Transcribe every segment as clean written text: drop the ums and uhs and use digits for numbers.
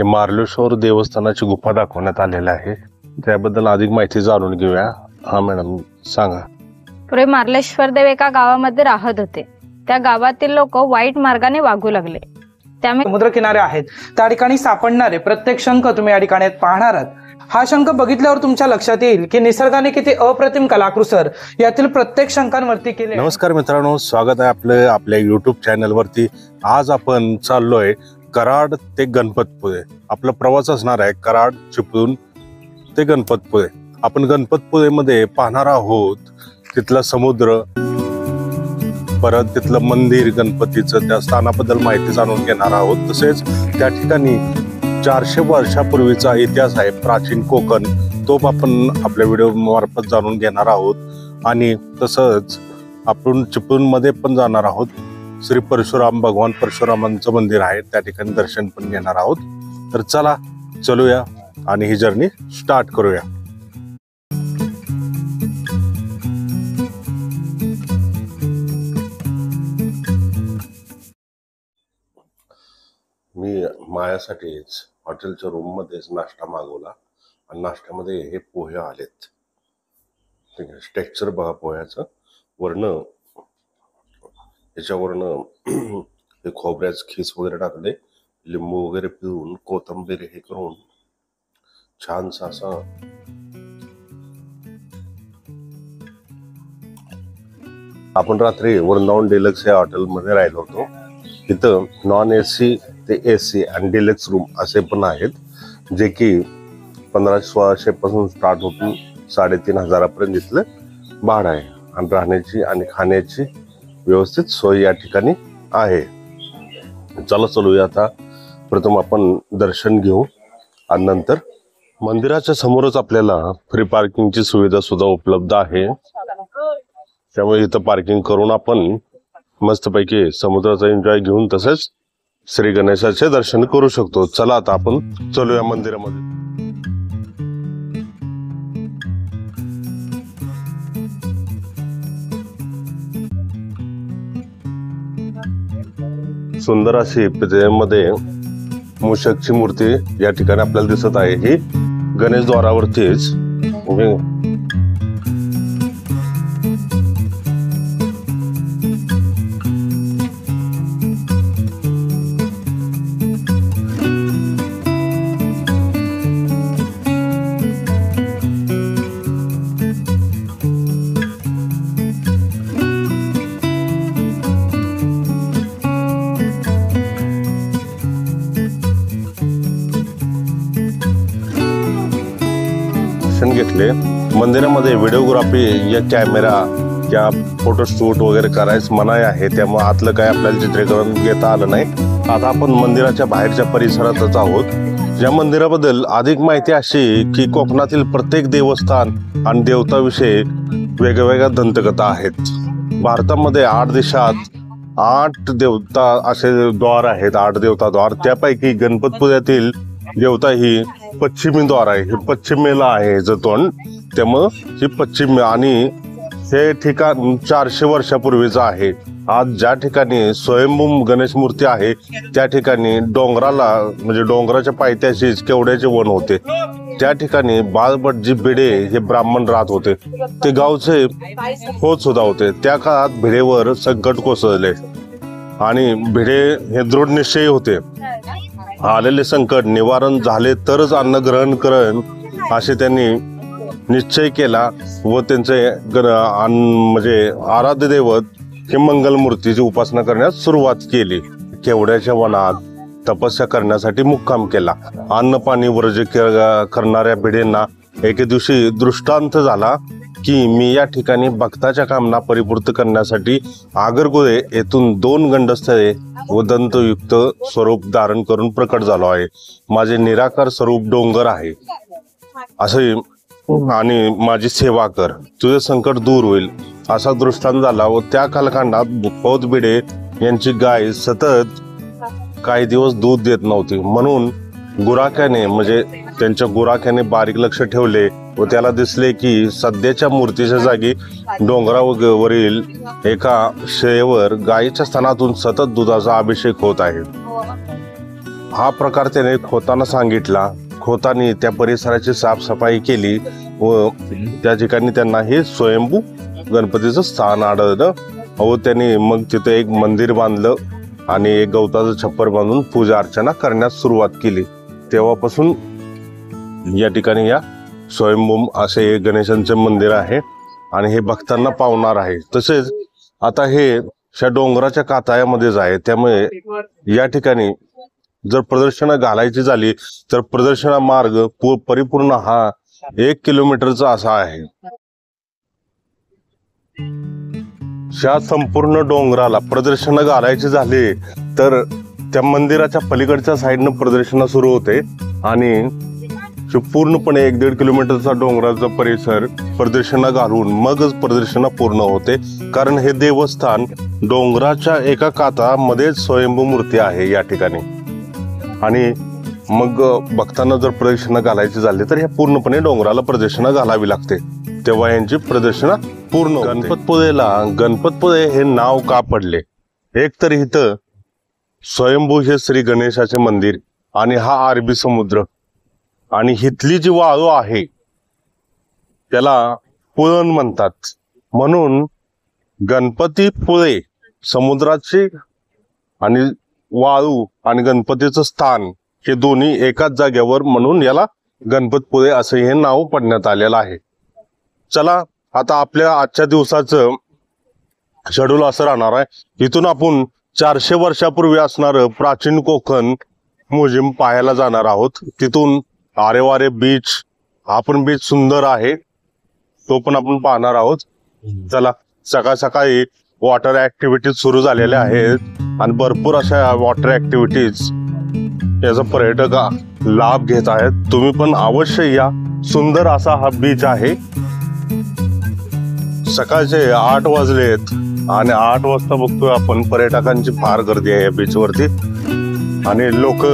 हे मार्लेश्वर देवस्थानाची गुफा दाखवण्यात आलेली आहे, त्याबद्दल अधिक माहिती जाणून घेऊया। हा मॅडम सांगा। पुढे मार्लेश्वर देव एका गावामध्ये राहत होते। त्या गावातील लोक वाईट मार्गाने वागू लागले, त्यामुळे समुद्र किनारे आहेत त्या ठिकाणी सापडणारे प्रत्येक शंख तुम्ही या ठिकाणी पाहणार आहात। हा शंख बघितल्यावर तुमच्या लक्षात येईल की निसर्गाने किती अप्रतिम कलाकुसर यातील प्रत्येक शंखांवरती केले। नमस्कार मित्रांनो, स्वागत आहे आपल्या YouTube चॅनलवरती। आज आपण चाललोय कराड ते गणपतपुळे। आपला प्रवास असणार आहे कराड चिपळूण ते गणपतपुळे। आपण गणपतपुळेमध्ये पाहणार आहोत तिथला समुद्र, परत तिथलं मंदिर गणपतीचं, त्या स्थानाबद्दल माहिती जाणून घेणार आहोत। तसेच त्या ठिकाणी 400 वर्षापूर्वीचा इतिहास आहे, प्राचीन कोकण, तो आपण आपल्या व्हिडिओ मार्फत जाणून घेणार आहोत। आणि तसंच आपण चिपळूणमध्ये पण जाणार आहोत। श्री परशुराम, भगवान परशुरामांचं मंदिर आहे, त्या ठिकाणी दर्शन पण घेणार आहोत। तर चला चलूया आणि ही जर्नी स्टार्ट करूया। मी माझ्यासाठीच हॉटेलच्या रूम मध्येच नाश्ता मागवला आणि नाश्त्यामध्ये हे पोहे आलेत। ठीक आहे, टेक्स्चर बघा पोह्याचं। वरनं याच्यावरनं हे खोबऱ्याचं खीस वगैरे टाकले, लिंबू वगैरे पिळून, कोथिंबीर हे करून छानसा असा आपण रात्री वृंदावन डिलक्स या हॉटेलमध्ये राहिलो होतो। इथं नॉन AC ते AC आणि डिलक्स रूम असे पण आहेत, जे की 1500-1600 पासून स्टार्ट होऊन 3500 पर्यंत इथलं भाडं आहे। आणि राहण्याची आणि खाण्याची व्यवस्थित सोय या ठिकाणी आहे। चलूया आता। प्रथम आपण दर्शन घेऊ आणि नंतर मंदिराच्या समोरच आपल्याला फ्री पार्किंगची सुविधा सुद्धा उपलब्ध आहे, त्यामुळे इथं पार्किंग करून आपण मस्तपैकी समुद्राचा एन्जॉय घेऊन तसेच श्री गणेशाचे दर्शन करू शकतो। चला आता आपण चलूया मंदिरामध्ये। सुंदर अशी मध्ये मूषकची मूर्ती या ठिकाणी आपल्याला दिसत आहे। ही गणेश द्वारावरतीच घेतले। मंदिरामध्ये व्हिडिओग्राफी या कॅमेरा या फोटोशूट वगैरे करायचं मनाई आहे, त्यामुळे आतलं काय आपल्याला चित्रीकरण घेता आलं नाही। आता आपण मंदिराच्या बाहेरच्या परिसरातच आहोत। या मंदिराबद्दल अधिक माहिती अशी की कोकणातील प्रत्येक देवस्थान आणि देवताविषयी वेगवेगळ्या दंतकथा आहेत। भारतामध्ये 8 देशात 8 देवता असे द्वार आहेत, 8 देवता द्वार। त्यापैकी गणपतपुळ्यातील देवता ही पश्चिमी द्वार आहे, हे पश्चिमेला आहे जतोंड, त्यामुळं ही पश्चिम। आणि हे ठिकाण 400 वर्षापूर्वीचं आहे। आज ज्या ठिकाणी स्वयंभू गणेश मूर्ती आहे त्या ठिकाणी डोंगराला म्हणजे डोंगराच्या पायथ्याशीच केवड्याचे वन होते। त्या ठिकाणी बाळभटजी भिडे हे ब्राह्मण राहत होते, ते गावचे होत सुद्धा होते। त्या काळात भिडेवर संकट कोसळले आणि भिडे हे दृढ निश्चयी होते, आलेले संकट निवारण झाले तरच अन्न ग्रहण करेन असे त्यांनी निश्चय केला व त्यांचे म्हणजे आराध्य दैवत हे मंगल मूर्तीची उपासना करण्यास सुरुवात केली। केवड्याच्या वनात तपस्या करण्यासाठी मुक्काम केला। अन्न पाणी वर्ज्य करणाऱ्या भिडेंना एके दिवशी दृष्टांत झाला की मी या ठिकाणी भक्ताच्या कामना परिपूर्ण करण्यासाठी आगरगुळे येथून 2 गंडस्थळे व दंतयुक्त स्वरूप धारण करून प्रकट झालो आहे। माझे निराकार स्वरूप डोंगर आहे असे आणि माझी सेवा कर, तुझे संकट दूर होईल असा दृष्टांत झाला। व त्या कालखंडात पौत भिडे यांची गाय सतत काही दिवस दूध देत नव्हती, म्हणून गुराख्याने म्हणजे त्यांच्या गुराख्याने बारीक लक्ष ठेवले व त्याला दिसले की सध्याच्या मूर्तीच्या जागी डोंगरावरील एका शेळीवर गायीच्या स्तनातून सतत दुधाचा अभिषेक होत आहे। हा प्रकार त्याने खोताना सांगितला. खोतानी त्या परिसराची साफसफाई केली व त्या ठिकाणी त्यांना हे स्वयंभू गणपतीचं स्थान आढळलं व त्यांनी मग तिथे एक मंदिर बांधलं आणि एक गवताचं छप्पर बांधून पूजा अर्चना करण्यास सुरुवात केली. तेव्हापासून या ठिकाणी या स्वयंभू असे गणेशांचे मंदिर आहे आणि हे भक्तांना पावणार आहे. तसेच आता हे डोंगराच्या कातायामध्येच आहे, त्यामुळे या ठिकाणी जर प्रदर्शनं घालायची झाली तर प्रदर्शना मार्ग परिपूर्ण हा 1 किलोमीटरचा असा आहे. या संपूर्ण डोंगराला प्रदर्शनं घालायची झाली तर त्या मंदिराच्या पलीकडच्या साईडनं प्रदर्शनं सुरू होते आणि पूर्णपणे 1-1.5 किलोमीटरचा डोंगराचा परिसर प्रदर्शनं घालून मगच प्रदर्शनं पूर्ण होते. कारण हे देवस्थान डोंगराच्या एका कातामध्ये स्वयंभू मूर्ती आहे या ठिकाणी आणि मग भक्तांना जर प्रदक्षिणा घालायची झाली तर ह्या पूर्णपणे डोंगराला प्रदक्षिणा घालावी लागते, तेव्हा यांची प्रदक्षिणा पूर्ण होते. गणपतपुळे हे नाव का पडले? एक तर इथं स्वयंभू हे श्री गणेशाचे मंदिर आणि हा अरबी समुद्र आणि इथली जी वाळू आहे त्याला पुळण म्हणतात, म्हणून गणपतीपुळे समुद्राची आणि वाळू आणि गणपतीचं स्थान हे दोन्ही एकाच जागेवर म्हणून याला गणपतपुळे असं हे नाव पडण्यात आलेलं आहे. चला आता आपल्या आजच्या दिवसाचं शेड्यूल असं राहणार आहे. इथून आपण 400 वर्षापूर्वी असणारं प्राचीन कोकण म्युझियम पाहायला जाणार आहोत. तिथून आरेवारे बीच, हा पण बीच सुंदर आहे, तो पण आपण पाहणार आहोत. चला, सकाळ सकाळी वॉटर ऍक्टिव्हिटीज सुरू झालेल्या आहेत आणि भरपूर अशा वॉटर ऍक्टिव्हिटीज याचा पर्यटक लाभ घेत आहेत. तुम्ही पण अवश्य या. सुंदर असा हा बीच आहे. सकाळचे 8 वाजलेत आणि 8 वाजता बघतोय आपण पर्यटकांची फार गर्दी आहे या बीच वरती आणि लोक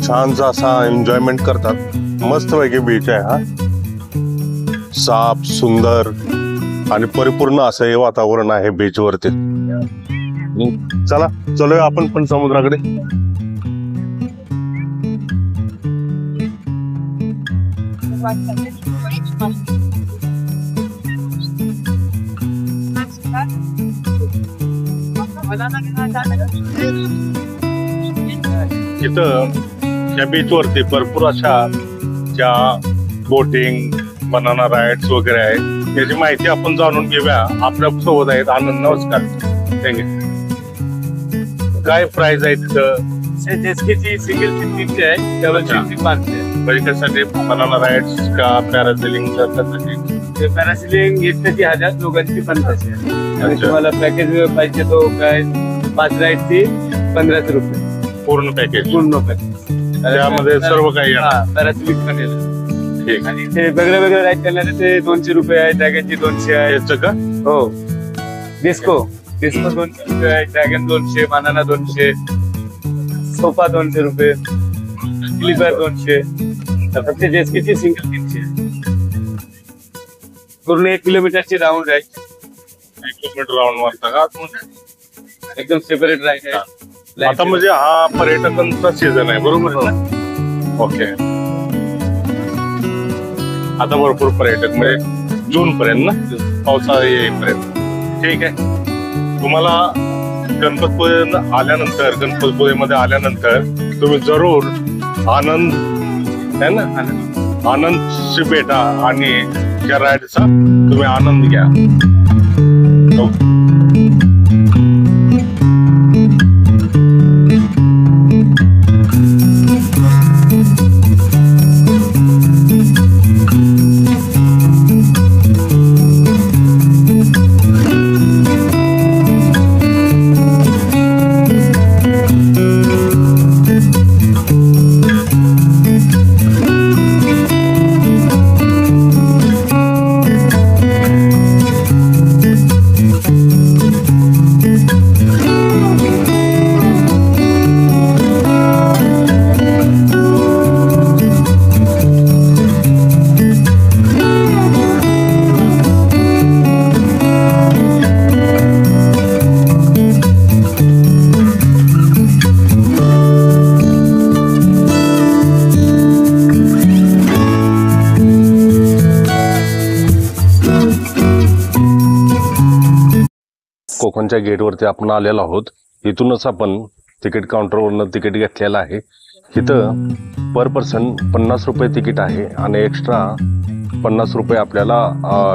छानसा असा एन्जॉयमेंट करतात. मस्त पैकी बीच आहे हा, साफ सुंदर आणि परिपूर्ण असं हे वातावरण आहे बीच वरती. चला चलूया आपण पण समुद्राकडे. इथं या बीच वरती भरपूर अशा ज्या बोटिंग, बनाना राईड्स वगैरे आहेत, याची माहिती आपण जाणून घेऊया. आपल्या सोबत आहेत आनंद. नमस्कार. काय प्राइस आहे तिथं? जेस्कीची सिंगल सीट 300 आहे, डबल सीट 500 आहे. म्हणजे कशासाठी? बनाना राईड्स का पॅरासेलिंग? पॅरासिलिंग एकट्याची 1000, दोघांची 1500 आहे. आणि तुम्हाला पॅकेज पाहिजे तो काय 5 राईडची 1500 रुपये पूर्ण पॅकेज. पूर्ण पॅकेज त्यामध्ये सर्व काही पॅरासिलिंग पण येईल. ठीक. आणि ते वेगळे वेगळे राईड करणारे ते 200 रुपये आहे, ड्रॅगनची 200 आहे. याचं का? हो, डिस्को 200 रुपये आहे, ड्रॅगन 200, बनाना 200, सोफा 200 रुपये, स्लीपर 200. फक्त जेस्कीची सिंगल 300 आहे. पूर्ण 1 किलोमीटरची राऊंड आहे. 1 किलोमीटर राऊंड मारता का? एकदम सेपरेट राईड आहे. आता म्हणजे हा पर्यटकांचा सीझन आहे, बरोबर ना? ओके. आता भरपूर पर्यटक म्हणजे जून पर्यंत ना, पावसाळा येईपर्यंत. ठीक आहे. तुम्हाला गणपतपुळेमध्ये आल्यानंतर तुम्ही जरूर आनंद है ना, आनंदशी भेटा आणि या राईडचा तुम्ही आनंद घ्या. कोकणच्या गेटवरती आपण आलेलो आहोत. इथूनच आपण तिकीट काउंटरवरनं तिकीट घेतलेलं आहे. इथं पर पर्सन 50 रुपये तिकीट आहे आणि एक्स्ट्रा 50 रुपये आपल्याला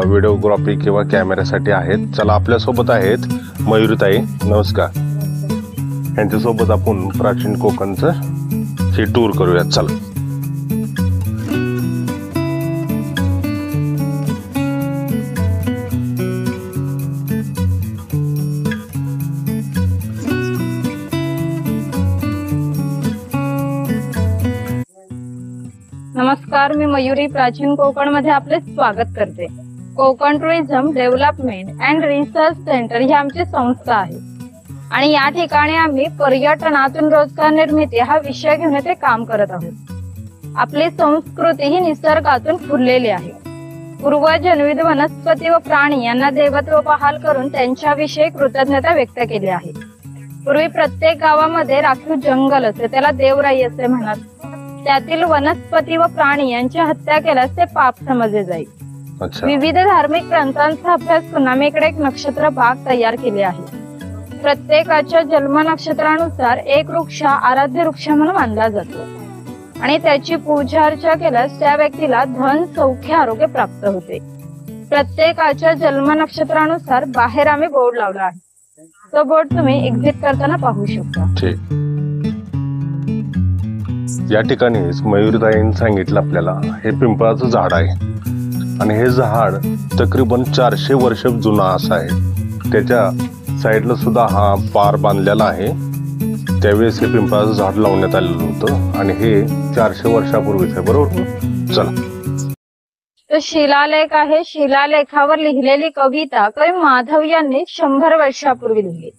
व्हिडिओग्राफी किंवा कॅमेऱ्यासाठी आहेत. चला, आपल्यासोबत आहेत मयुरीताई. नमस्कार. यांच्यासोबत आपण प्राचीन कोकणचं ही टूर करूयात. चला. नमस्कार, मी मयुरी प्राचीन कोकण मध्ये आपले स्वागत करते. Konkan tourism development and research centre ही आमची संस्था आहे आणि या ठिकाणी आम्ही पर्यटनातून रोजगार निर्मिती हा विषय घेऊन ते काम करत आहोत. आपली संस्कृती ही निसर्गातून फुललेली आहे. पूर्वज विविध वनस्पती व प्राणी यांना देवत्व बहाल करून त्यांच्याविषयी कृतज्ञता व्यक्त केली आहे. पूर्वी प्रत्येक गावामध्ये राखीव जंगल असे, त्याला देवराई असे म्हणत. त्यातील वनस्पती व प्राणी यांची हत्या केल्यास ते पाप समजले जाईल. विविध धार्मिक ग्रंथांचा अभ्यास करून आम्ही इकडे एक नक्षत्र बाग तयार केली आहे. प्रत्येकाच्या जन्म नक्षत्रानुसार एक वृक्ष आराध्य वृक्ष म्हणून मानला जातो आणि त्याची पूजा अर्चा केल्यास त्या व्यक्तीला धन, सौख्य, आरोग्य प्राप्त होते. प्रत्येकाच्या जन्म नक्षत्रानुसार बाहेर आम्ही बोर्ड लावला आहे. तो बोर्ड तुम्ही एक्झिट करताना पाहू शकता. या ठिकाणी मयुरीताईंनी सांगितलं आपल्याला हे पिंपळाचं झाड आहे आणि हे झाड तकरीबन 400 वर्ष जुना असं आहे. त्याच्या साईडला सुद्धा हा पार बांधलेला आहे. त्यावेळेस हे पिंपळाचं झाड लावण्यात आलेलं होतं आणि हे 400 वर्षापूर्वीच आहे. बरोबर. चला. तो शिलालेख आहे. शिलालेखावर लिहिलेली कविता कवी माधव यांनी 100 वर्षापूर्वी लिहिली.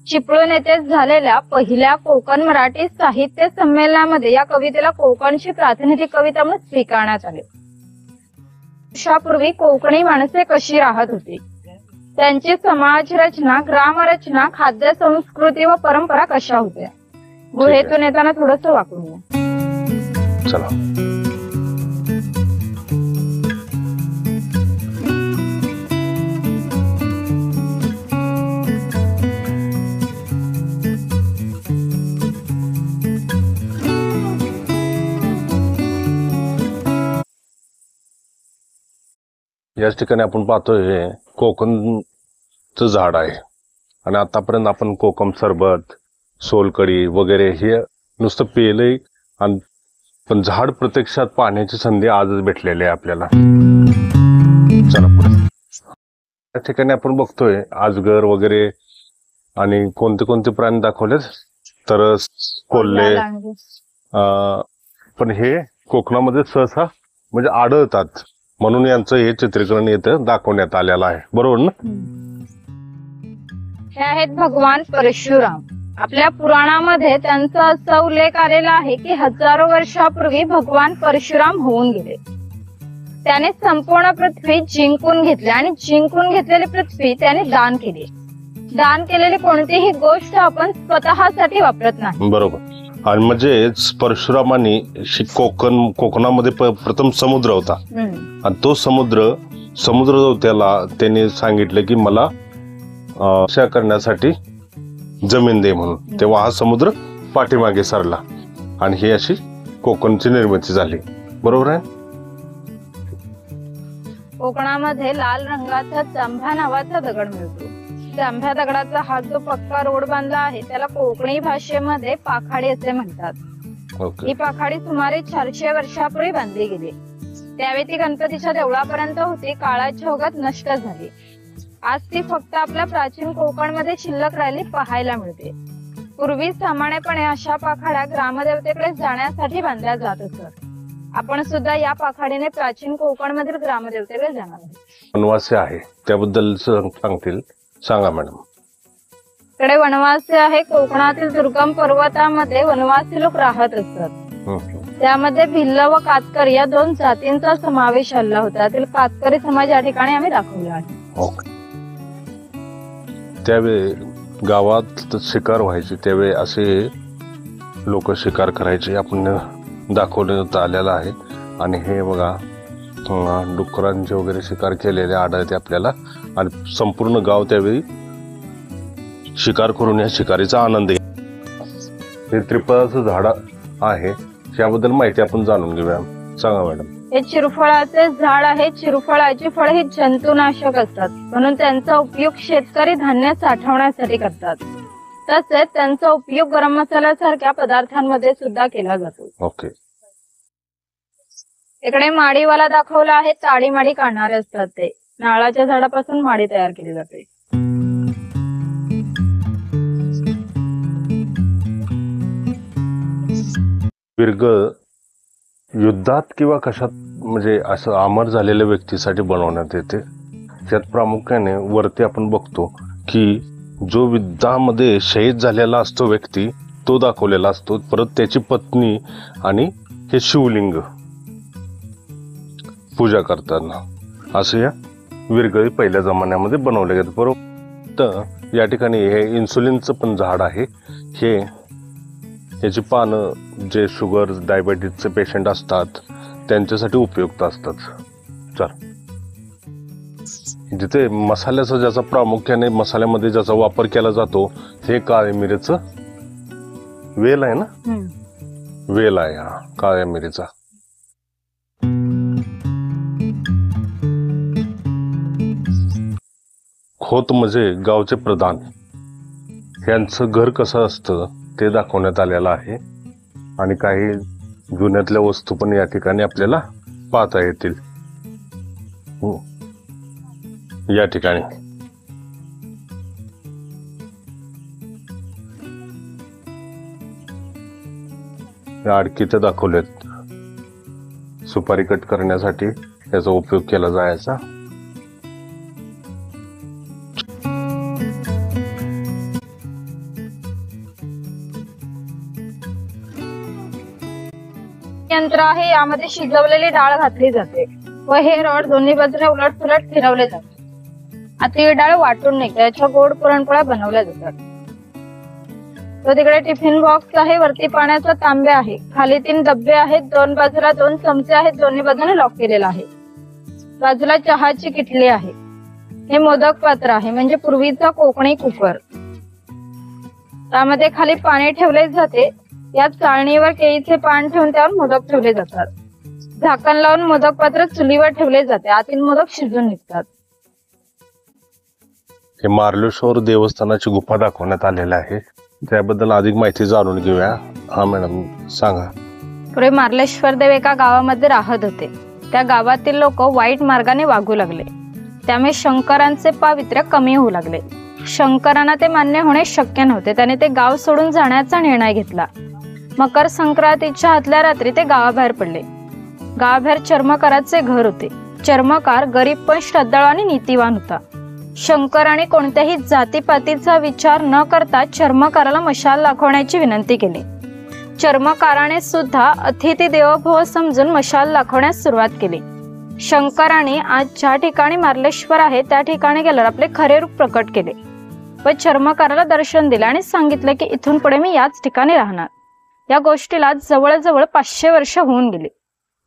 चिपळूण येथे झालेल्या पहिल्या कोकण मराठी साहित्य संमेलनामध्ये या कवितेला कोकणची प्रातिनिधिक कविता म्हणून स्वीकारण्यात आले. वर्षापूर्वी कोकणी माणसे कशी राहत होती, त्यांची समाज रचना, ग्रामरचना, खाद्य संस्कृती व परंपरा कशा होत्या. गुहेतून येताना थोडस वाकून या. चला. याच ठिकाणी आपण पाहतोय हे कोकणचं झाड आहे आणि आतापर्यंत आपण कोकम सरबत, सोलकढी वगैरे हे नुसतं पेलंय आणि पण झाड प्रत्यक्षात पाहण्याची संधी आजच भेटलेली आहे आपल्याला. चला पुढे. या ठिकाणी आपण बघतोय अजगर वगैरे आणि कोणते कोणते प्राणी दाखवलेत तर कोल्हे, पण हे कोकणामध्ये सहसा म्हणजे आढळतात म्हणून यांचं हे चित्रीकरण इथं दाखवण्यात आलेलं आहे. बरोबर ना. हे आहेत भगवान परशुराम. आपल्या पुराणामध्ये त्यांचा असा उल्लेख आलेला आहे की हजारो वर्षापूर्वी भगवान परशुराम होऊन गेले. त्याने संपूर्ण पृथ्वी जिंकून घेतली आणि जिंकून घेतलेली पृथ्वी त्याने दान केली. दान केलेली कोणतीही गोष्ट आपण स्वतःसाठी वापरत नाही. बरोबर. आणि म्हणजे परशुरामांनी कोकणामध्ये प्रथम समुद्र होता आणि तो समुद्र त्याला त्याने सांगितलं की मला अशा करण्यासाठी जमीन दे म्हणून. तेव्हा हा समुद्र पाठीमागे सरला आणि ही अशी कोकणची निर्मिती झाली. बरोबर आहे. कोकणामध्ये लाल रंगाचा जांभा नावाचा दगड मिळतो. जांभ्या दगडाचा हा जो पक्का रोड बांधला आहे त्याला कोकणी भाषेमध्ये पाखाडी असे म्हणतात. ही पाखाडी सुमारे 400 वर्षापूर्वी बांधली गेली. त्यावेळी ती गणपतीच्या देवळापर्यंत होती. काळाच्या ओघात नष्ट झाली. आज ती फक्त आपल्या प्राचीन कोकणमध्ये शिल्लक राहिली पाहायला मिळते. पूर्वी सामान्यपणे अशा पाखाड्या ग्रामदेवतेकडे जाण्यासाठी बांधल्या जात असत. आपण सुद्धा या पाखाडीने प्राचीन कोकणमधील ग्रामदेवतेकडे जाणार आहोत. वनवासी आहे त्याबद्दल सांगतील. सांगा मॅडम. इकडे वनवासी आहे. कोकणातील दुर्गम पर्वतामध्ये वनवासी लोक राहत असतात. त्यामध्ये भिल्ल व कातकरी या 2 जातींचा समावेश आला होता. त्यातील कातकरी समाज या ठिकाणी आम्ही दाखवला आहे. त्यावेळी गावात शिकार व्हायची त्यावेळी असे लोक शिकार करायचे आपण दाखवण्यात आलेलं आहे. आणि हे बघा डुकरांचे वगैरे शिकार केलेले आढळते आपल्याला. आणि संपूर्ण गाव त्यावेळी शिकार करून या शिकारीचा आनंद घ्या. हे त्रिफळाचं झाड आहे, याबद्दल माहिती आपण जाणून घेऊया. सांगा मॅडम. हे चिरफळाचे झाड आहे. चिरफळाची फळे ही जंतुनाशक असतात, म्हणून त्यांचा उपयोग शेतकरी धान्य साठवण्यासाठी करतात. तसेच त्यांचा उपयोग गरम मसाल्यासारख्या पदार्थांमध्ये सुद्धा केला जातो. ओके. इकडे माडीवाला दाखवला आहे. ताडी माडी काढणारे असतात ते. नारळाच्या झाडापासून माडी तयार केली जाते. विरगळ युद्धात किंवा कशात म्हणजे असं अमर झालेल्या व्यक्तीसाठी बनवण्यात येते. त्यात प्रामुख्याने वरती आपण बघतो की जो युद्धामध्ये शहीद झालेला असतो व्यक्ती तो दाखवलेला असतो, परत त्याची पत्नी आणि हे शिवलिंग पूजा करताना असं या विरगळी पहिल्या जमान्यामध्ये बनवले गेले. बरोबर. तर या ठिकाणी हे इन्सुलिनचं पण झाड आहे. हे याची पानं जे शुगर डायबेटीजचे पेशंट असतात त्यांच्यासाठी उपयुक्त असतात. चल, जिथे मसाल्याचा ज्याचा प्रामुख्याने मसाल्यामध्ये ज्याचा वापर केला जातो हे काळ्या मिरीचं वेल आहे ना. वेल आहे हा काळ्या मिरीचा. खोत म्हणजे गावचे प्रधान यांचं घर कसं असतं ते दाखवण्यात आलेलं आहे. आणि काही जुन्यातल्या वस्तू पण या ठिकाणी आपल्याला पाहता येतील. या ठिकाणी आडकीते दाखवलेत. सुपारी कट करण्यासाठी याचा उपयोग केला जायचा. यंत्र आहे. यामध्ये शिजवलेली डाळ घातली जाते व हे रॉड दोन्ही बाजूने उलट पुलट फिरवले जाते. आता ही डाळ वाटून निघते. याच्या गोड पुरणपोळ्या बनवल्या जातात. तो तिकडे टिफिन बॉक्स आहे. वरती पाण्याचा तांबे आहे. खाली 3 डब्बे आहेत. 2 बाजूला 2 चमचे आहेत. दोन्ही बाजूने लॉक केलेला आहे. बाजूला चहाची किटली आहे. हे मोदक पात्र आहे, म्हणजे पूर्वीचा कोकणी कुकर. त्यामध्ये खाली पाणी ठेवले जाते. या चाळणीवर केळीचे पान ठेवून त्यावर मोदक ठेवले जातात. झाकण लावून मोदक पात्र चुलीवर ठेवले जाते. आतील मोदक शिजून निघतात. हे मार्लेश्वर देवस्थानाची गुफा दाखवण्यात आलेली आहे. त्याबद्दल अधिक माहिती जाणून घेऊया. हा मॅडम सांगा. पुढे मार्लेश्वर देव एका गावामध्ये राहत होते. त्या गावातील लोक वाईट मार्गाने वागू लागले. त्यामुळे शंकरांचे पावित्र्य कमी होऊ लागले. शंकरांना ते मान्य होणे शक्य नव्हते. त्याने ते गाव सोडून जाण्याचा निर्णय घेतला. मकर संक्रांतीच्या आदल्या रात्री ते गावाबाहेर पडले. गावाबाहेर चर्मकाराचे घर होते. चर्मकार गरीब पण श्रद्धाळू आणि नीतिवान होता. शंकराने कोणत्याही जातीपातीचा विचार न करता चर्मकाराला मशाल दाखवण्याची विनंती केली. चर्मकाराने सुद्धा अतिथी देवो भव समजून मशाल दाखवण्यास सुरुवात केली. शंकराने आज ज्या ठिकाणी मार्लेश्वर आहे त्या ठिकाणी गेल्यावर आपले खरे रूप प्रकट केले व चर्मकाराला दर्शन दिले आणि सांगितले की इथून पुढे मी याच ठिकाणी राहणार. या गोष्टीला जवळजवळ 500 वर्ष होऊन गेली.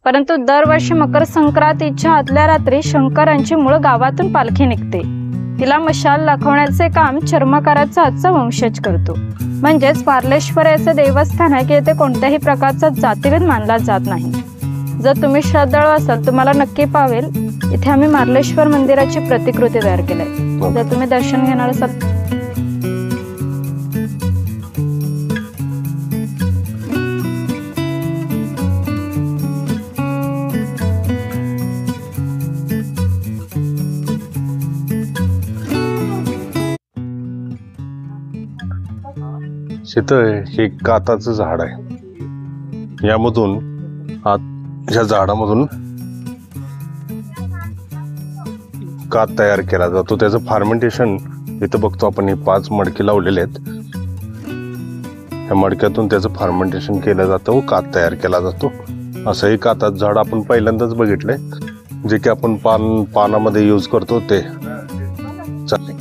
परंतु दरवर्षी मकर संक्रांतीच्या आदल्या रात्री शंकरांची मूळ गावातून पालखी निघते. तिला मशाल दाखवण्याचे काम चर्मकाराचा आजचा वंशज करतो. म्हणजेच मार्लेश्वर असे देवस्थान आहे की येथे कोणत्याही प्रकारचा जातीभेद मानला जात नाही. जर तुम्ही श्रद्धाळू असाल तुम्हाला नक्की पावेल. इथे आम्ही मार्लेश्वर मंदिराची प्रतिकृती तयार केली. जर तुम्ही दर्शन घेणार असाल इथं हे काताचं झाड आहे. यामधून या झाडामधून कात तयार केला जातो. त्याचं फार्मेंटेशन इथं बघतो आपण. हे 5 मडके लावलेले आहेत. या मडक्यातून त्याचं फार्मेंटेशन केलं जातं व कात तयार केला जातो. असंही काताचं झाड आपण पहिल्यांदाच बघितलंय. जे की आपण पानामध्ये यूज करतो ते.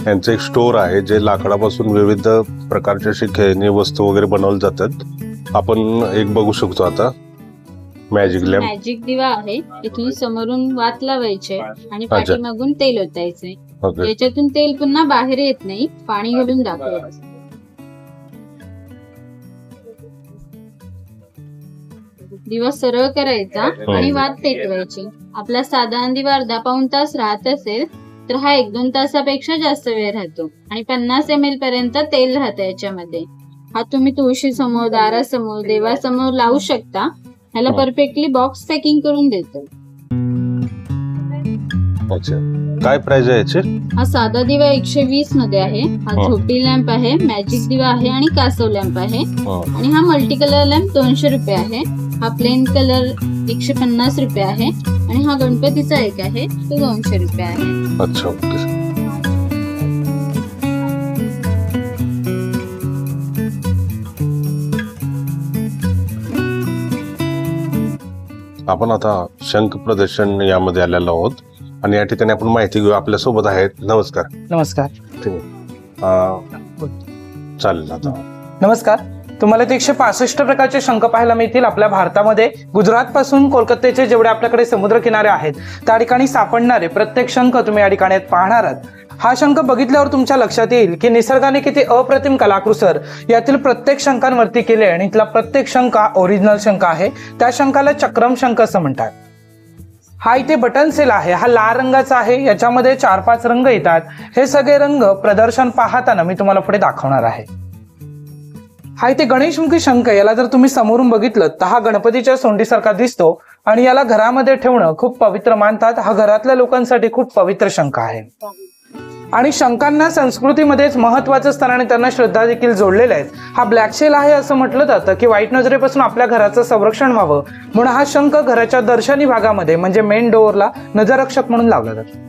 यांचं एक स्टोर आहे जे लाकडापासून विविध प्रकारचे अशी खेळणी वस्तू वगैरे बनवले जातात. आपण एक बघू शकतो आता. मॅजिक दिवा आहे. इथून समोरून वात लावायचे आणि पाठीमागून तेल ओतायचे. ओके. याच्यातून तेल पुन्हा बाहेर येत नाही. पाणी घालून दाखवायचं. दिवा सरळ करायचा आणि वात पेटवायची. आपला साधारण दिवा अर्धा पाऊण तास राहत असेल तर हा 1-2 तासापेक्षा जास्त वेळ राहतो आणि 50 ml पर्यंत तेल राहतं याच्यामध्ये. हा तुम्ही तुळशी समोर, दारासमोर, देवासमोर लावू शकता. ह्याला परफेक्टली बॉक्स पॅकिंग करून देतो. अच्छा, काय प्राइस आहे याची? हा साधा दिवा 120 मध्ये आहे. हा झोपडी लॅम्प आहे, मॅजिक दिवा आहे आणि कासव लॅम्प आहे. आणि हा मल्टी कलर लॅम्प 200 रुपये आहे. हा प्लेन कलर 150 रुपये आहे आणि हा गणपतीचा एक आहे तो 200 रुपये आहे. अच्छा, ओके. आपण आता शंख प्रदर्शन यामध्ये आलेलो आहोत आणि या ठिकाणी आपण माहिती घेऊ. आपल्या सोबत आहेत. नमस्कार. नमस्कार. ठीक आहे. चालेल आता. नमस्कार. तुम्हाला ते 165 प्रकारचे शंख पाहायला मिळतील आपल्या भारतामध्ये. गुजरात पासून कोलकात्याचे जेवढे आपल्याकडे समुद्र किनारे आहेत त्या ठिकाणी सापडणारे प्रत्येक शंख तुम्ही या ठिकाणी पाहणार आहात. हा शंख बघितल्यावर तुमच्या लक्षात येईल की निसर्गाने किती अप्रतिम कलाकुसर यातील प्रत्येक शंखांवरती केले आणि इथला प्रत्येक शंख ओरिजिनल शंख आहे. त्या शंखाला चक्रम शंख असं म्हणतात. हा इथे बटन सेल आहे. हा लाल रंगाचा आहे. याच्यामध्ये 4-5 रंग येतात. हे सगळे रंग प्रदर्शन पाहताना मी तुम्हाला पुढे दाखवणार आहे. हा इथे गणेशमुखी शंख. याला जर तुम्ही समोरून बघितलं तर हा गणपतीच्या सोंडीसारखा दिसतो आणि याला घरामध्ये ठेवणं खूप पवित्र मानतात. हा घरातल्या लोकांसाठी खूप पवित्र शंख आहे आणि शंखांना संस्कृतीमध्येच महत्वाचं स्थान आणि त्यांना श्रद्धा देखील जोडलेल्या आहेत. हा ब्लॅक शेल आहे असं म्हटलं जातं की वाईट नजरेपासून आपल्या घराचं संरक्षण व्हावं म्हणून हा शंख घराच्या दर्शनी भागामध्ये म्हणजे मेन डोअरला नजररक्षक म्हणून लावला जातो.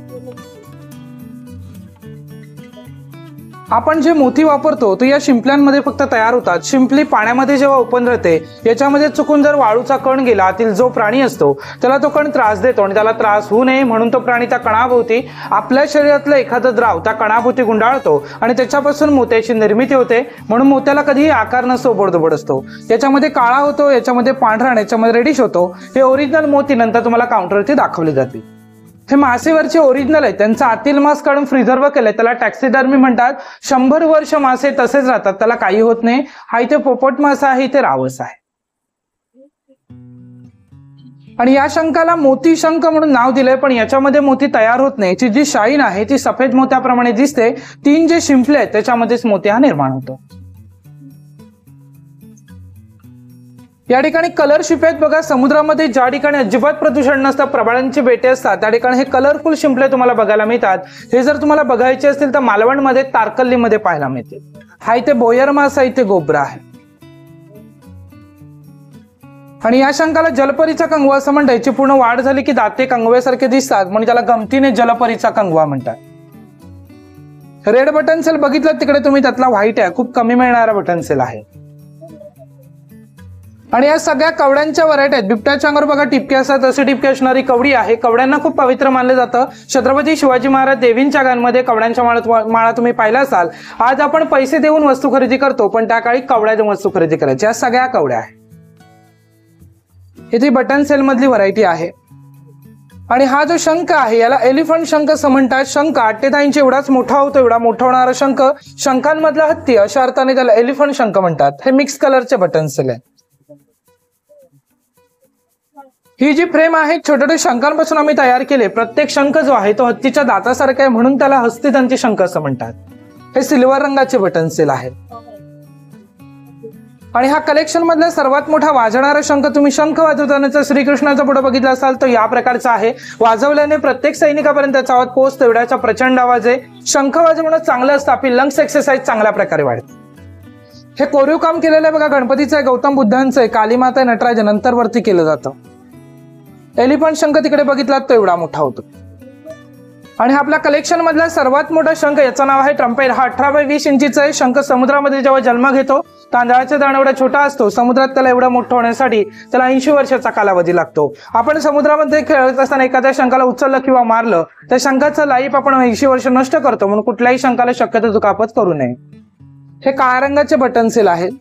आपण जे मोती वापरतो तो या शिंपल्यांमध्ये फक्त तयार होतात. शिंपली पाण्यामध्ये जेव्हा ओपन राहते याच्यामध्ये चुकून जर वाळूचा कण गेला, आतील जो प्राणी असतो त्याला तो कण त्रास देतो आणि त्याला त्रास होऊ नये म्हणून तो प्राणी त्या कणाभोवती आपल्या शरीरातलं एखादं द्राव त्या कणाभोवती गुंडाळतो आणि त्याच्यापासून मोत्याची निर्मिती होते. म्हणून मोत्याला कधीही आकार नसतो, बोडदोबड असतो. याच्यामध्ये काळा होतो, याच्यामध्ये पांढरा आणि याच्यामध्ये रेडिश होतो. हे ओरिजिनल मोती नंतर तुम्हाला काउंटरवरती दाखवले जातील. हे मासेवरचे ओरिजिनल आहे. त्यांचा आतील मांस काढून फ्रीझरवर केलंय. त्याला टॅक्सिडर्मी म्हणतात. 100 वर्ष मासे तसेच राहतात, त्याला काही होत नाही. हा इथे पोपट मासा आहे, इथे रावस आहे. आणि या शंखाला मोती शंख म्हणून नाव दिलंय पण याच्यामध्ये मोती तयार होत नाही. याची जी शाईन आहे ती सफेद मोत्याप्रमाणे दिसते. 3 जे शिंपले आहेत त्याच्यामध्येच मोती हा निर्माण होतो. या ठिकाणी कलर शिंपले आहेत बघा. समुद्रामध्ये ज्या ठिकाणी अजिबात प्रदूषण नसतं, प्रबळांची बेटे असतात त्या ठिकाणी हे कलरफुल शिंपले तुम्हाला बघायला मिळतात. हे जर तुम्हाला बघायचे असतील तर मालवणमध्ये तारकल्लीमध्ये पाहायला मिळतील. हा इथे बोयर मासा, इथे गोब्रा आहे. आणि या शंखाला जलपरीचा कंगवा असं म्हणतात. याची पूर्ण वाढ झाली की दाते कंगव्यासारखे दिसतात म्हणजे त्याला गमतीने जलपरीचा कंगवा म्हणतात. रेड बटन सेल बघितलं तिकडे तुम्ही, त्यातला व्हाईट आहे, खूप कमी मिळणारा बटन सेल आहे. आणि या सगळ्या कवड्यांच्या व्हरायटी आहेत. बिबट्याच्या अंगावर बघा टिपके असतात, तशी टिपके असणारी कवडी आहे. कवड्यांना खूप पवित्र मानलं जातं. छत्रपती शिवाजी महाराज देवींच्या गांमध्ये कवड्यांच्या माळा तुम्ही पाहिला असाल. आज आपण पैसे देऊन वस्तू खरेदी करतो पण त्या काळी कवड्या देऊन वस्तू खरेदी करायची. या सगळ्या कवड्या आहेत. इथे बटन सेल मधली व्हरायटी आहे. आणि हा जो शंख आहे याला एलिफंट शंख असं म्हणतात. शंख 8 ते 10 इंच एवढाच मोठा होतो. एवढा मोठा होणारा शंख शंखांमधला हत्ती अशा अर्थाने त्याला एलिफंट शंख म्हणतात. हे मिक्स कलरचे बटन सेल आहे. ही जी फ्रेम आहे छोट्या छोट्या शंखांपासून आम्ही तयार केले. प्रत्येक शंख जो आहे तो हत्तीच्या दातासारखा आहे म्हणून त्याला हस्तिदंती शंख असं म्हणतात. हे सिल्वर रंगाचे बटन सेल आहेत. आणि हा कलेक्शन मधला सर्वात मोठा वाजणारा शंख तुम्ही शंख वाजवतानाचा श्रीकृष्णाचा फोटो बघितला असाल तर या प्रकारचा आहे. वाजवल्याने प्रत्येक सैनिकापर्यंत त्याचा आवाज पोहोचतो. एवढ्याचा प्रचंड आवाज आहे. शंख वाजवणं चांगलं असतं. आपली लंग्स एक्सरसाइज चांगल्या प्रकारे वाढते. हे कोरीव काम केलेलं आहे बघा. गणपतीचं आहे, गौतम बुद्धांचं आहे, कालीमाता आहे, नटराज नंतर वरती केलं जातं. एलिफंट शंख तिकडे बघितलात तो एवढा मोठा होतो. आणि आपल्या कलेक्शन मधला सर्वात मोठा शंख याचं नाव आहे ट्रम्पेट. हा 18 बाय 20 इंचीचा आहे. शंख समुद्रामध्ये जेव्हा जन्म घेतो तांदळाचा दाणा एवढा छोटा असतो. समुद्रात त्याला एवढा मोठा होण्यासाठी त्याला 80 वर्षाचा कालावधी लागतो. आपण समुद्रामध्ये खेळत असताना एखाद्या शंखाला उचललं किंवा मारलं त्या शंखाचं लाईफ आपण 80 वर्ष नष्ट करतो. म्हणून कुठल्याही शंखाला शक्यतो दुखापत करू नये. हे काळ्या रंगाचे बटन सेल आहेत.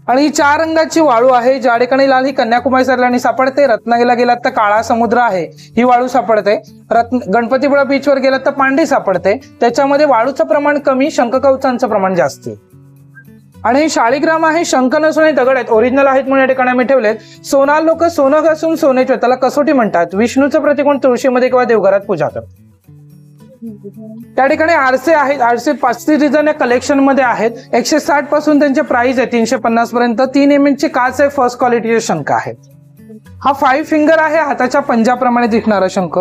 आणि ही 4 रंगाची वाळू आहे. ज्या ठिकाणी लाल ही कन्याकुमारी सरलानी सापडते. रत्नागिरीला गेलात तर काळा समुद्र आहे, ही वाळू सापडते. गणपतीपुळा बीचवर गेलात तर पांढरी सापडते. त्याच्यामध्ये वाळूचं प्रमाण कमी, शंखकवचांचं प्रमाण जास्त आहे. आणि हे शाळीग्राम आहे, शंख नसून हे दगड आहेत, ओरिजिनल आहेत म्हणून या ठिकाणी आम्ही ठेवलेत. सोनार लोक सोनं घासून सोने ठेवतात, त्याला कसोटी म्हणतात. विष्णूचं प्रतीक म्हणून तुळशीमध्ये किंवा देवघरात पूजा करतात. त्या ठिकाणी आरसे आहेत. आरसे 35 डिझाईन या कलेक्शन मध्ये आहेत. 160 पासून त्यांचे प्राइस आहे 350 पर्यंत. 3 mm ची काच आहे, फर्स्ट क्वालिटीचे शंख आहे. हा 5 फिंगर आहे, हाताच्या पंजाप्रमाणे दिसणारा शंख.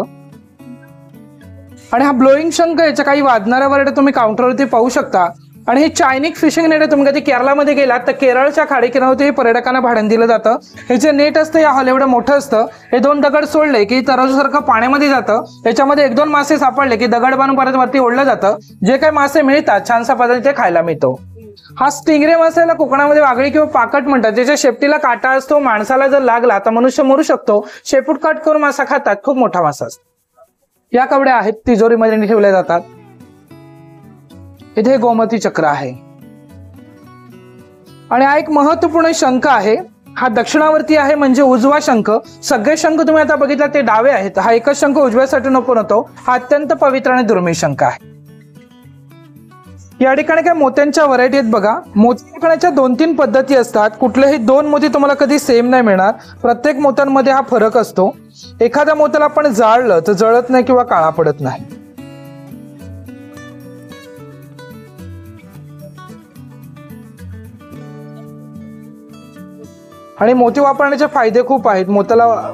आणि हा ब्लोईंग शंख, याच्या काही वाजणाऱ्या वरड्या तुम्ही काउंटरवरती पाहू शकता. आणि हे चायनिक फिशिंग नेट आहे. तुम्ही कधी केरळमध्ये गेलात तर केरळच्या खाडीकिनाऱ्यावरती हे पर्यटकांना भाड्याने दिलं जातं. हे जे नेट असतं या हॉल एवढं मोठं असतं. हे 2 दगड सोडले की तराजूसारखं पाण्यामध्ये जातं. त्याच्यामध्ये 1-2 मासे सापडले की दगड बांधून परत वरती ओढलं जातं. जे काही मासे मिळतात छानसा पदार्थ ते खायला मिळतो. हा स्टिंगरे मासाला कोकणामध्ये वागळी किंवा पाकट म्हणतात. ज्याच्या शेपटीला काटा असतो. माणसाला जर लागला तर मनुष्य मरू शकतो. शेपूट कट करून मासा खातात. खूप मोठा मासा असतो. या कवड्या आहेत, तिजोरीमध्ये ठेवल्या जातात. इथे गोमती चक्र आहे. आणि हा एक महत्वपूर्ण शंख आहे. हा दक्षिणावर्ती आहे, म्हणजे उजवा शंख. सगळे शंख तुम्ही आता बघितला ते डावे आहेत. हा एकच शंख उजव्यासाठी ओपन होतो. हा अत्यंत पवित्र आणि दुर्मिळ शंख आहे. या ठिकाणी काय मोत्यांच्या व्हरायटी आहेत बघा. मोती टाकण्याच्या 2-3 पद्धती असतात. कुठलेही 2 मोती तुम्हाला कधी सेम नाही मिळणार. प्रत्येक मोत्यांमध्ये हा फरक असतो. एखाद्या मोत्याला आपण जाळलं तर जळत नाही किंवा काळा पडत नाही. आणि मोती वापरण्याचे फायदे खूप आहेत.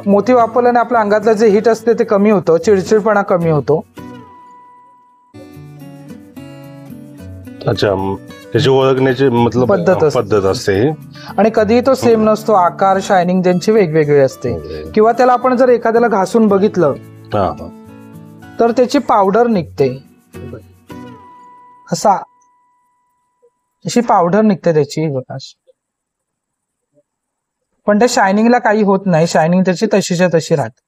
मोती वापरल्याने आपल्या अंगातलं जे हिट असते ते कमी होतं, चिडचिडपणा कमी होतो. अच्छा, त्याची ओळखण्याची मतलब पद्धत असते. आणि कधीही तो सेम नसतो. आकार, शायनिंग त्यांची वेगवेगळी असते. किंवा त्याला आपण जर एखाद्याला घासून बघितलं तर त्याची पावडर निघते. अशी पावडर निघते त्याची बघा. पण त्या शायनिंगला काही होत नाही. शायनिंग त्याची तशीच्या तशी राहते.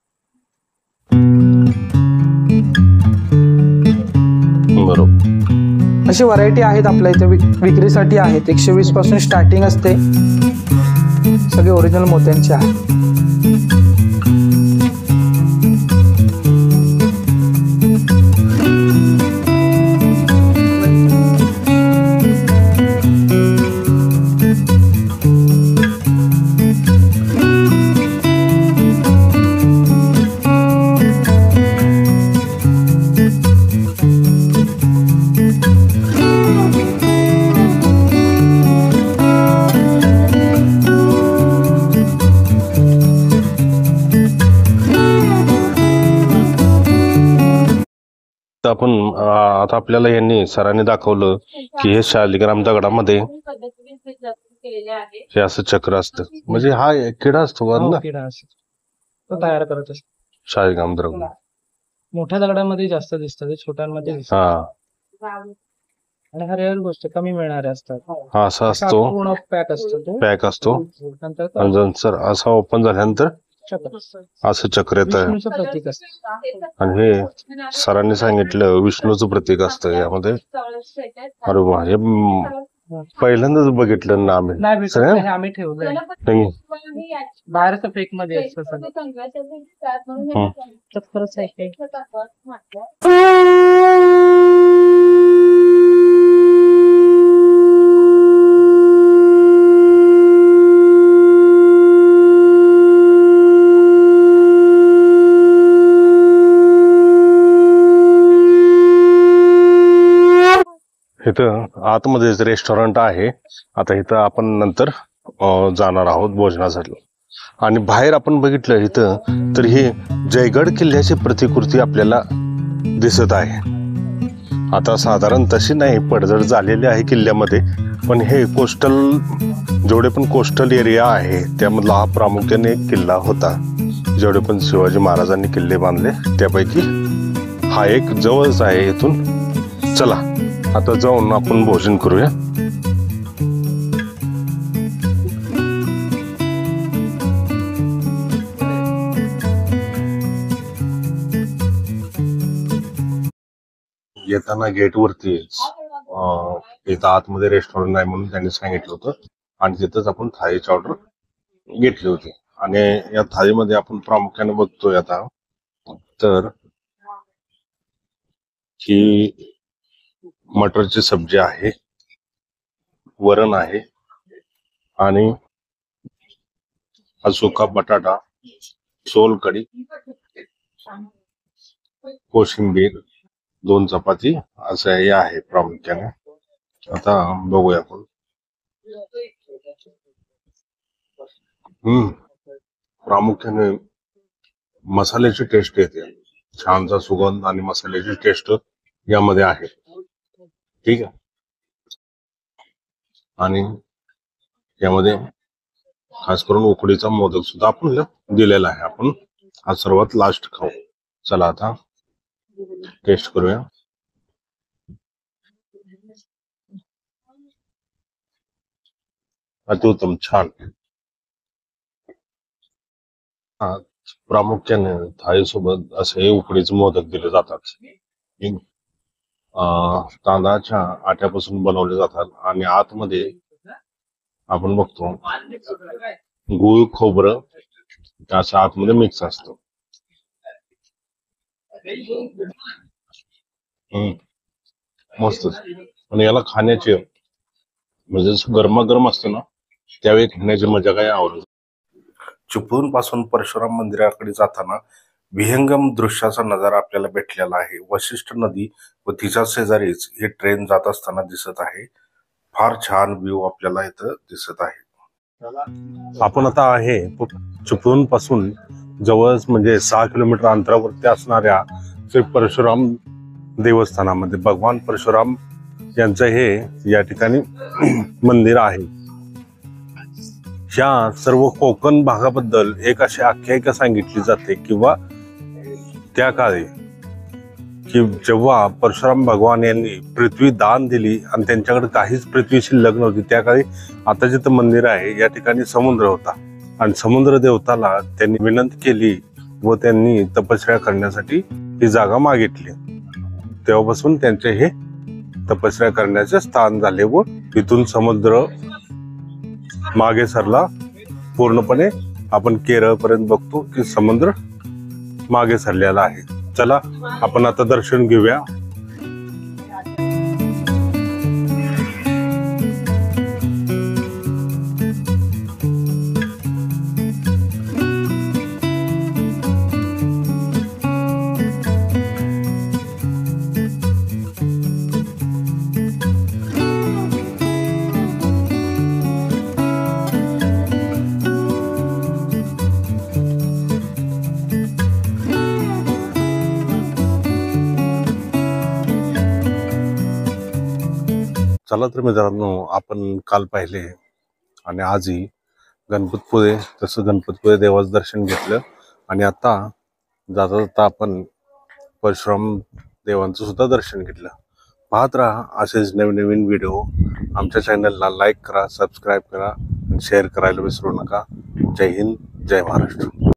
बरोबर. अशी व्हरायटी आहेत आपल्या इथे विक्रीसाठी आहेत. 120 पासून स्टार्टिंग असते. सगळे ओरिजिनल मोत्यांचे आहेत. आपण आता आपल्याला यांनी सरांनी दाखवलं की हे शालिग्राम दगडामध्ये हे असं चक्र असतं. म्हणजे हा किडा असतो ना, तो तयार करत असतो. शालिग्राम दगड मोठ्या दगडांमध्ये जास्त दिसतात, छोट्यांमध्ये आणि हा रेअर गोष्ट कमी मिळणारे असतात. हा असा असतो, पूर्ण पॅक असतो. पॅक असतो. नंतर असा ओपन झाल्यानंतर असं चक्र येतं. प्रतीक असतं. आणि हे सरांनी सांगितलं विष्णूचं प्रतीक असतं यामध्ये. अरे वा, हे पहिल्यांदाच बघितलं ना आम्ही ठेवलंय. बाहेरचं फेक मध्ये असतं. इथं आतमध्येच रेस्टॉरंट आहे. आता इथं आपण नंतर जाणार आहोत भोजनासाठी. आणि बाहेर आपण बघितलं इथं तर ही जयगड किल्ल्याची प्रतिकृती आपल्याला दिसत आहे. आता साधारण तशी नाही, पडझड झालेली आहे किल्ल्यामध्ये. पण हे कोस्टल, जेवढे पण कोस्टल एरिया आहे त्यामधला हा प्रामुख्याने एक किल्ला होता. जेवढे पण शिवाजी महाराजांनी किल्ले बांधले त्यापैकी हा एक जवळच आहे इथून. चला आता जाऊन आपण भोजन करूया. येताना गेट वरती इथं आतमध्ये रेस्टॉरंट आहे म्हणून त्यांनी सांगितलं होतं. आणि तिथंच आपण थाळीची ऑर्डर घेतली होती. आणि या थाळीमध्ये आपण प्रामुख्याने बघतोय आता तर ही मटरची सब्जी आहे, वरण आहे आणि हा सुका बटाटा, सोलकढी, कोशिंबीर, 2 चपाती असं हे आहे प्रामुख्याने. आता बघूया आपण. प्रामुख्याने मसाल्याची टेस्ट येते, छानसा सुगंध आणि मसाल्याची टेस्ट यामध्ये आहे. ठीक आहे. आणि यामध्ये खास करून उकडीचा मोदक सुद्धा आपण दिलेला आहे. आपण हा सर्वात लास्ट खाऊ. चला आता टेस्ट करूया. अतिउत्तम, छान. प्रामुख्याने थाळीसोबत असे उकडीचे मोदक दिले जातात. तांदळाच्या आट्यापासून बनवले जातात आणि आतमध्ये आपण बघतो गूळ, खोबरं असं आतमध्ये मिक्स असतं. मस्त. आणि याला खाण्याची म्हणजे जसं गरमागरम असतं ना त्यावेळी खाण्याची मजा काय आवडत. चिपळूण पासून परशुराम मंदिराकडे जाताना विहंगम दृश्याचा नजारा आपल्याला भेटलेला आहे. वशिष्ठ नदी व तिच्या शेजारीच ही ट्रेन जात असताना दिसत आहे. फार छान व्ह्यू आपल्याला इथं दिसत आहे. आपण आता आहे चिपळूण पासून जवळच म्हणजे 6 किलोमीटर अंतरावरती असणाऱ्या श्री परशुराम देवस्थानामध्ये भगवान परशुराम यांचं हे या ठिकाणी मंदिर आहे. ह्या सर्व कोकण भागाबद्दल एक अशी आख्यायिका सांगितली जाते किंवा त्या काळी की जेव्हा परशुराम भगवान यांनी पृथ्वी दान दिली आणि त्यांच्याकडे काहीच पृथ्वी शिल्लक नव्हती, त्या काळी आता जिथं मंदिर आहे या ठिकाणी समुद्र होता आणि समुद्र देवताला त्यांनी विनंती केली व त्यांनी तपश्चर्या करण्यासाठी ही जागा मागितली. तेव्हापासून त्यांचे हे तपश्चर्या करण्याचे स्थान झाले व इथून समुद्र मागे सरला. पूर्णपणे आपण केरळ पर्यंत बघतो की समुद्र मागे सरलेला आहे. चला आपण आता दर्शन घेऊया. चला तर मित्रांनो, आपण काल पाहिले आणि आजही गणपतपुळे तसं गणपतपुळे देवाचं दर्शन घेतलं आणि आता जाता जाता आपण परशुराम देवांचं सुद्धा दर्शन घेतलं. पाहत राहा असेच नवीन नवीन व्हिडिओ. आमच्या चॅनलला लाईक करा, सबस्क्राईब करा आणि शेअर करायला विसरू नका. जय हिंद, जय महाराष्ट्र.